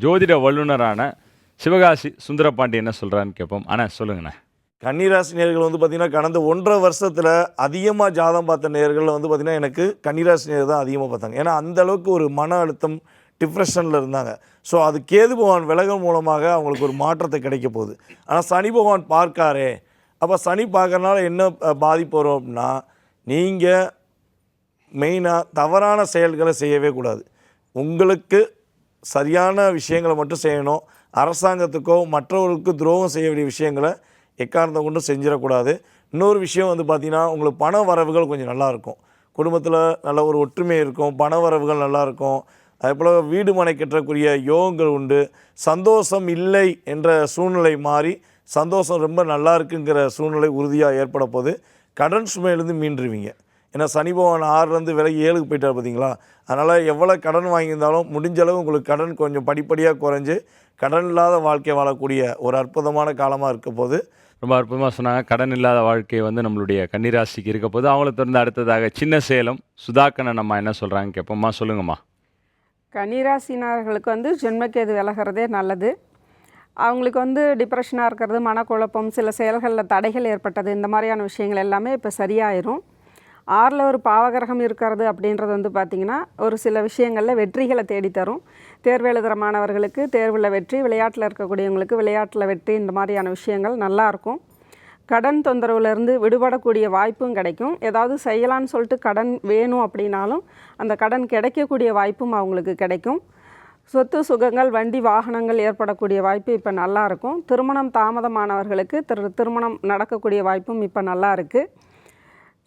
ஜோதிட வல்லுநரான சிவகாசி சுந்தரபாண்டி என்ன சொல்கிறான்னு கேட்போம். ஆனால் சொல்லுங்கண்ணே. கன்னிராசி நேயர்கள் வந்து பார்த்திங்கன்னா கடந்த 1.5 வருஷத்தில் அதிகமாக ஜாதகம் பார்த்த நேயர்கள் வந்து பார்த்திங்கன்னா எனக்கு கன்னிராசி நேயர் தான் அதிகமாக பார்த்தாங்க. ஏன்னா அந்தளவுக்கு ஒரு மன அழுத்தம் டிப்ரெஷனில் இருந்தாங்க. ஸோ அது கேது பகவான் விலகல் மூலமாக அவங்களுக்கு ஒரு மாற்றத்தை கிடைக்க போகுது. ஆனால் சனி பகவான் பார்க்காரே, அப்போ சனி பார்க்கறனால என்ன பாதிப்பு வரும் அப்படின்னா, நீங்கள் மெயினாக தவறான செயல்களை செய்யவே கூடாது. உங்களுக்கு சரியான விஷயங்களை மட்டும் செய்யணும். அரசாங்கத்துக்கோ மற்றவர்களுக்கு துரோகம் செய்ய வேண்டிய விஷயங்களை எக்காரணத்தை கொண்டு செஞ்சிடக்கூடாது. இன்னொரு விஷயம் வந்து பார்த்திங்கன்னா, உங்களுக்கு பண வரவுகள் கொஞ்சம் நல்லாயிருக்கும். குடும்பத்தில் நல்ல ஒரு ஒற்றுமை இருக்கும், பண வரவுகள் நல்லாயிருக்கும். அதே போல் வீடு மனை கட்டக்கூடிய யோகங்கள் உண்டு. சந்தோஷம் இல்லை என்ற சூழ்நிலை மாறி சந்தோஷம் ரொம்ப நல்லா இருக்குங்கிற சூழ்நிலை உறுதியாக ஏற்பட போது கடன் சுமையிலேருந்து மீண்டுருவீங்க. ஏன்னா சனி பகவான் 6லேருந்து விலகி 7க்கு போயிட்டார் பார்த்தீங்களா. அதனால் எவ்வளோ கடன் வாங்கியிருந்தாலும் முடிஞ்சளவு உங்களுக்கு கடன் கொஞ்சம் படிப்படியாக குறைஞ்சி கடன் இல்லாத வாழ்க்கை வாழக்கூடிய ஒரு அற்புதமான காலமாக இருக்க போது. ரொம்ப அற்புதமாக சொன்னாங்க. கடன் இல்லாத வாழ்க்கை வந்து நம்மளுடைய கன்னிராசிக்கு இருக்க போது. அவங்கள தொடர்ந்து அடுத்ததாக சின்ன சேலம் சுதாகரன் அம்மா என்ன சொல்கிறாங்க கேட்போம்மா. சொல்லுங்கம்மா. கன்னிராசினர்களுக்கு வந்து ஜென்மக்கேது விலகிறதே நல்லது. அவங்களுக்கு வந்து டிப்ரெஷனாக இருக்கிறது, மனக்குழப்பம், சில செயல்களில் தடைகள் ஏற்பட்டது, இந்த மாதிரியான விஷயங்கள் எல்லாமே இப்போ சரியாயிரும். 6ல் ஒரு பாவகிரகம் இருக்கிறது அப்படின்றது வந்து பார்த்திங்கன்னா ஒரு சில விஷயங்களில் வெற்றிகளை தேடித்தரும். தேர்வு எழுதுகிற மாணவர்களுக்கு தேர்வில் வெற்றி, விளையாட்டில் இருக்கக்கூடியவங்களுக்கு விளையாட்டில் வெற்றி, இந்த மாதிரியான விஷயங்கள் நல்லாயிருக்கும். கடன் தொந்தரவுலேருந்து விடுபடக்கூடிய வாய்ப்பும் கிடைக்கும். ஏதாவது செய்யலான்னு சொல்லிட்டு கடன் வேணும் அப்படின்னாலும் அந்த கடன் கிடைக்கக்கூடிய வாய்ப்பும் அவங்களுக்கு கிடைக்கும். சொத்து சுகங்கள், வண்டி வாகனங்கள் ஏற்படக்கூடிய வாய்ப்பு இப்போ நல்லாயிருக்கும். திருமணம் தாமதமானவர்களுக்கு திருமணம் நடக்கக்கூடிய வாய்ப்பும் இப்போ நல்லா இருக்குது.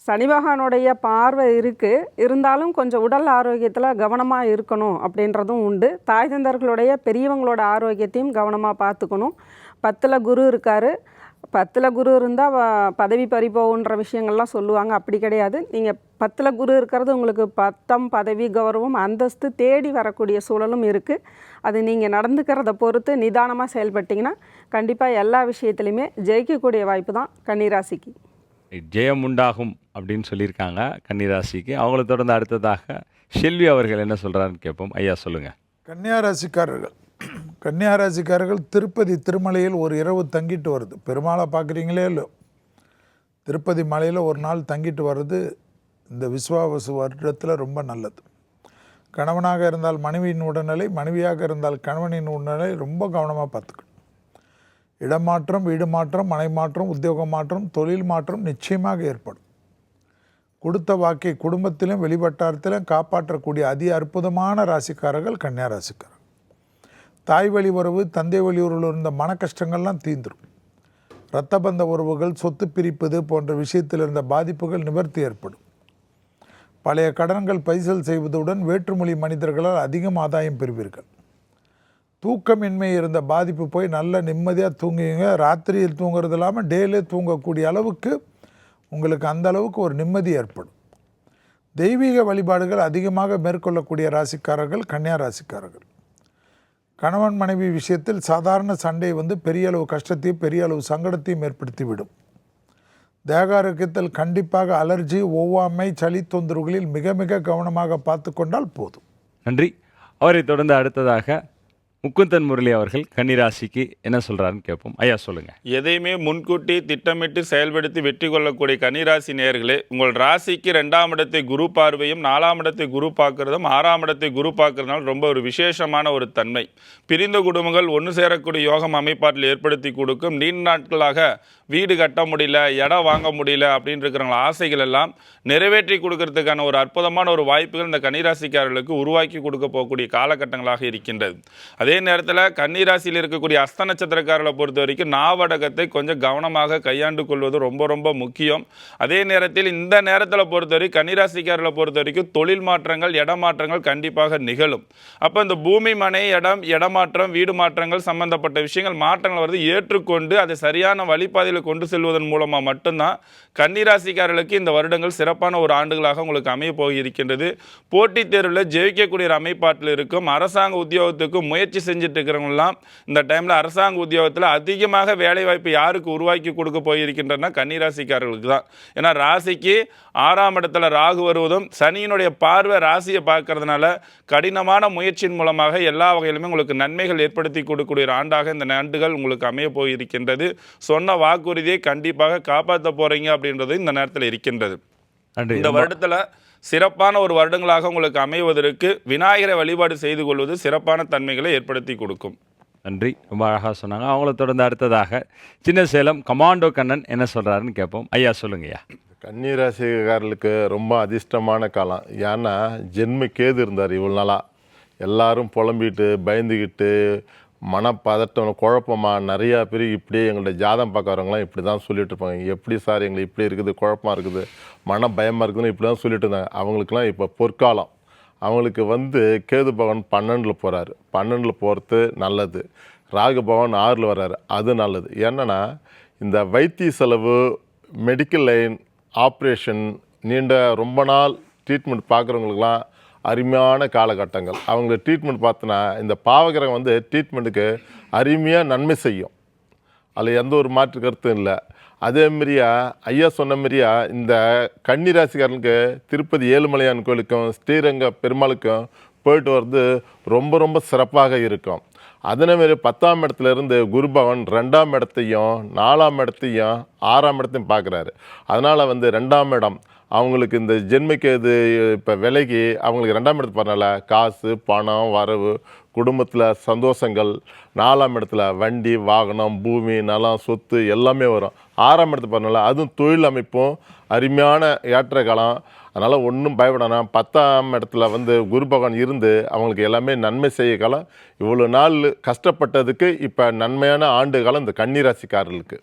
சனி பகவானுடைய பார்வை இருக்குது, இருந்தாலும் கொஞ்சம் உடல் ஆரோக்கியத்தில் கவனமாக இருக்கணும் அப்படின்றதும் உண்டு. தாய் தந்தர்களுடைய பெரியவங்களோட ஆரோக்கியத்தையும் கவனமாக பார்த்துக்கணும். 10ல் குரு இருக்கார். 10ல் குரு இருந்தால் பதவி பறிபோகுன்ற விஷயங்கள்லாம் சொல்லுவாங்க. அப்படி கிடையாது. நீங்கள் 10ல் குரு இருக்கிறது உங்களுக்கு பட்டம், பதவி, கௌரவம், அந்தஸ்து தேடி வரக்கூடிய சூழலும் இருக்குது. அது நீங்கள் நடந்துக்கிறத பொறுத்து நிதானமாக செயல்பட்டிங்கன்னா கண்டிப்பாக எல்லா விஷயத்துலையுமே ஜெயிக்கக்கூடிய வாய்ப்பு தான் கன்னிராசிக்கு. ஜெயம் உண்டாகும் அப்படின்னு சொல்லியிருக்காங்க கன்னிராசிக்கு. அவங்கள தொடர்ந்து அடுத்ததாக செல்வி அவர்கள் என்ன சொல்கிறாருன்னு கேட்போம். ஐயா சொல்லுங்கள். கன்னியாராசிக்காரர்கள் திருப்பதி திருமலையில் ஒரு இரவு தங்கிட்டு வருது. பெருமாளை பார்க்குறீங்களே இல்லை, திருப்பதி மலையில் ஒரு நாள் தங்கிட்டு வர்றது இந்த விஸ்வாவசு வருடத்தில் ரொம்ப நல்லது. கணவனாக இருந்தால் மனைவியின் உடல்நிலை, மனைவியாக இருந்தால் கணவனின் உடல்நிலை ரொம்ப கவனமாக பார்த்துக்கணும். இடமாற்றம், வீடு மாற்றம், மனை மாற்றம், உத்தியோக மாற்றம், தொழில் மாற்றம் நிச்சயமாக ஏற்படும். கொடுத்த வாக்கை குடும்பத்திலும் வெளிவட்டாரத்திலும் காப்பாற்றக்கூடிய அதி அற்புதமான ராசிக்காரர்கள் கன்னியா ராசிக்காரர்கள். தாய் வழி உறவு, தந்தை வழி உறவில் இருந்த மன கஷ்டங்கள்லாம் தீந்துடும். இரத்த பந்த உறவுகள், சொத்து பிரிப்பது போன்ற விஷயத்தில் இருந்த பாதிப்புகள் நிவர்த்தி ஏற்படும். பழைய கடன்கள் பைசல் செய்வதுடன் வேற்றுமொழி மனிதர்களால் அதிகம் ஆதாயம் பெறுவீர்கள். தூக்கமின்மை இருந்த பாதிப்பு போய் நல்ல நிம்மதியாக தூங்குவீங்க. ராத்திரியில் தூங்குறது இல்லாமல் டேலே தூங்கக்கூடிய அளவுக்கு உங்களுக்கு அந்த அளவுக்கு ஒரு நிம்மதி ஏற்படும். தெய்வீக வழிபாடுகள் அதிகமாக மேற்கொள்ளக்கூடிய ராசிக்காரர்கள் கன்னியா ராசிக்காரர்கள். கணவன் மனைவி விஷயத்தில் சாதாரண சண்டை வந்து பெரிய அளவு கஷ்டத்தையும் பெரிய அளவு சங்கடத்தையும் ஏற்படுத்திவிடும். தேக ஆரோக்கியத்தில் கண்டிப்பாக அலர்ஜி, ஒவ்வாமை, சளி தொந்தரவுகளில் மிக மிக கவனமாக பார்த்து கொண்டால் போதும். நன்றி. அவரை தொடர்ந்து அடுத்ததாக முகுந்தன் முரளி அவர்கள் கன்னிராசிக்கு என்ன சொல்கிறாருன்னு கேட்போம். ஐயா சொல்லுங்கள். எதையுமே முன்கூட்டி திட்டமிட்டு செயல்படுத்தி வெற்றி கொள்ளக்கூடிய கன்னிராசி நேயர்களே, உங்கள் ராசிக்கு 2ஆம் இடத்தை குரு பார்வையும் 4ஆம் இடத்தை குரு பார்க்குறதும் 6ஆம் இடத்தை குரு பார்க்குறதுனால ரொம்ப ஒரு விசேஷமான ஒரு தன்மை. பிரிந்த குடும்பங்கள் ஒன்று சேரக்கூடிய யோகம் அமைப்பாட்டில் ஏற்படுத்தி கொடுக்கும். நீண்ட நாட்களாக வீடு கட்ட முடியல, இடம் வாங்க முடியல அப்படின்னு இருக்கிறவங்க ஆசைகள் எல்லாம் நிறைவேற்றி கொடுக்கறதுக்கான ஒரு அற்புதமான ஒரு வாய்ப்புகள் இந்த கன்னிராசிக்காரர்களுக்கு உருவாக்கி கொடுக்க போகக்கூடிய காலகட்டங்களாக இருக்கின்றது. அதே நேரத்தில் கன்னிராசியில் இருக்கக்கூடிய அஸ்த நட்சத்திரக்காரர்களை பொறுத்த வரைக்கும் நாவடகத்தை கொஞ்சம் கவனமாக கையாண்டு கொள்வது ரொம்ப ரொம்ப முக்கியம். அதே நேரத்தில் இந்த நேரத்தில் பொறுத்தவரை கன்னிராசிக்காரர்களை பொறுத்த வரைக்கும் தொழில் மாற்றங்கள், இடமாற்றங்கள் கண்டிப்பாக நிகழும். அப்போ இந்த பூமி, மனை, இடமாற்றம், வீடு மாற்றங்கள் சம்பந்தப்பட்ட விஷயங்கள் மாற்றங்கள் வருது ஏற்றுக்கொண்டு அதை சரியான வழிபாதையில் கொண்டு செல்வதன் மூலமாக மட்டும்தான் கன்னிராசிக்காரர்களுக்கு இந்த வருடங்கள் சிறப்பான ஒரு ஆண்டுகளாக உங்களுக்கு அமைய போகி இருக்கின்றது. போட்டித் தேர்வில் ஜெயிக்கக்கூடிய ஒரு அமைப்பாட்டில் இருக்கும். அரசாங்க உத்தியோகத்துக்கு முயற்சி செஞ்சுட்டு இருக்கிறவங்கலாம் இந்த டைமில் அரசாங்க உத்தியோகத்தில் அதிகமாக வேலைவாய்ப்பு யாருக்கு உருவாக்கி கொடுக்க போயிருக்கின்றன கன்னிராசிக்காரர்களுக்கு தான். ஏன்னா ராசிக்கு 6ஆம் இடத்துல ராகு வருவதும் சனியினுடைய பார்வை ராசியை பார்க்கறதுனால கடினமான முயற்சியின் மூலமாக எல்லா வகையிலுமே உங்களுக்கு நன்மைகள் ஏற்படுத்தி கொடுக்கக்கூடிய ஒரு ஆண்டாக இந்த ஆண்டுகள் உங்களுக்கு அமைய போயிருக்கின்றது. சொன்ன வாக்குறுதியை கண்டிப்பாக காப்பாற்ற போகிறீங்க அப்படின்றது இந்த நேரத்தில் இருக்கின்றது. நன்றி. இந்த வருடத்தில் சிறப்பான ஒரு வருடங்களாக உங்களுக்கு அமைவதற்கு விநாயகரை வழிபாடு செய்து கொள்வது சிறப்பான தன்மைகளை ஏற்படுத்தி கொடுக்கும். நன்றி, ரொம்ப அழகாக சொன்னாங்க. அவங்கள தொடர்ந்து அடுத்ததாக சின்ன சேலம் கமாண்டோ கண்ணன் என்ன சொல்கிறாருன்னு கேட்போம். ஐயா சொல்லுங்கய்யா. கன்னிராசிக்காரர்களுக்கு ரொம்ப அதிர்ஷ்டமான காலம். ஏன்னா ஜென்ம கேது இருந்தார் இவ்வளோ நாளாக. எல்லாரும் புலம்பிட்டு பயந்துக்கிட்டு மனப்பதட்டம் குழப்பமாக நிறையா பேர் இப்படியே எங்கள்கிட்ட ஜாதம் பார்க்குறவங்களாம் இப்படி தான் சொல்லிட்டு இருப்பாங்க. எப்படி சார் எங்களுக்கு இப்படி இருக்குது, குழப்பமாக இருக்குது, மன பயமாக இருக்குதுன்னு இப்படி தான் சொல்லிட்டு இருந்தாங்க. அவங்களுக்குலாம் இப்போ பொற்காலம். அவங்களுக்கு கேது பகவான் 12ல் போகிறாரு. 12ல் போகிறது நல்லது. ராகு பகவான் 6ல் வர்றாரு, அது நல்லது. என்னென்னா இந்த வைத்திய செலவு, மெடிக்கல் லைன், ஆப்ரேஷன், நீண்ட ரொம்ப நாள் ட்ரீட்மெண்ட் பார்க்குறவங்களுக்குலாம் அருமையான காலகட்டங்கள். அவங்க ட்ரீட்மெண்ட் பார்த்தோன்னா இந்த பாவகிரகம் ட்ரீட்மெண்ட்டுக்கு அருமையாக நன்மை செய்யும். அதில் எந்த ஒரு மாற்று கருத்தும் இல்லை. அதேமாரியா ஐயா சொன்ன மாதிரியா இந்த கன்னிராசிக்காரனுக்கு திருப்பதி ஏழுமலையான் கோயிலுக்கும் ஸ்ரீரங்க பெருமாளுக்கும் போயிட்டு வர்றது ரொம்ப ரொம்ப சிறப்பாக இருக்கும். அதேமாரி 10ஆம் இடத்துலேருந்து குரு பகவான் 2ஆம் இடத்தையும் 4ஆம் இடத்தையும் 6ஆம் இடத்தையும் பார்க்குறாரு. அதனால் 2ஆம் இடம் அவங்களுக்கு இந்த ஜென்மக்கேது இப்போ விலகி அவங்களுக்கு 2ஆம் இடத்து போகிறனால காசு, பணம், வரவு, குடும்பத்தில் சந்தோஷங்கள். 4ஆம் இடத்துல வண்டி, வாகனம், பூமி, நலம், சொத்து எல்லாமே வரும். 6ஆம் இடத்து போகிறனால அதுவும் தொழில் அமைப்பும் அருமையான ஏற்ற காலம். அதனால் ஒன்றும் பயப்படணும். 10ஆம் இடத்துல குரு பகவான் இருந்து அவங்களுக்கு எல்லாமே நன்மை செய்ய காலம். இவ்வளோ நாள் கஷ்டப்பட்டதுக்கு இப்போ நன்மையான ஆண்டு காலம் இந்த கன்னிராசிக்காரர்களுக்கு.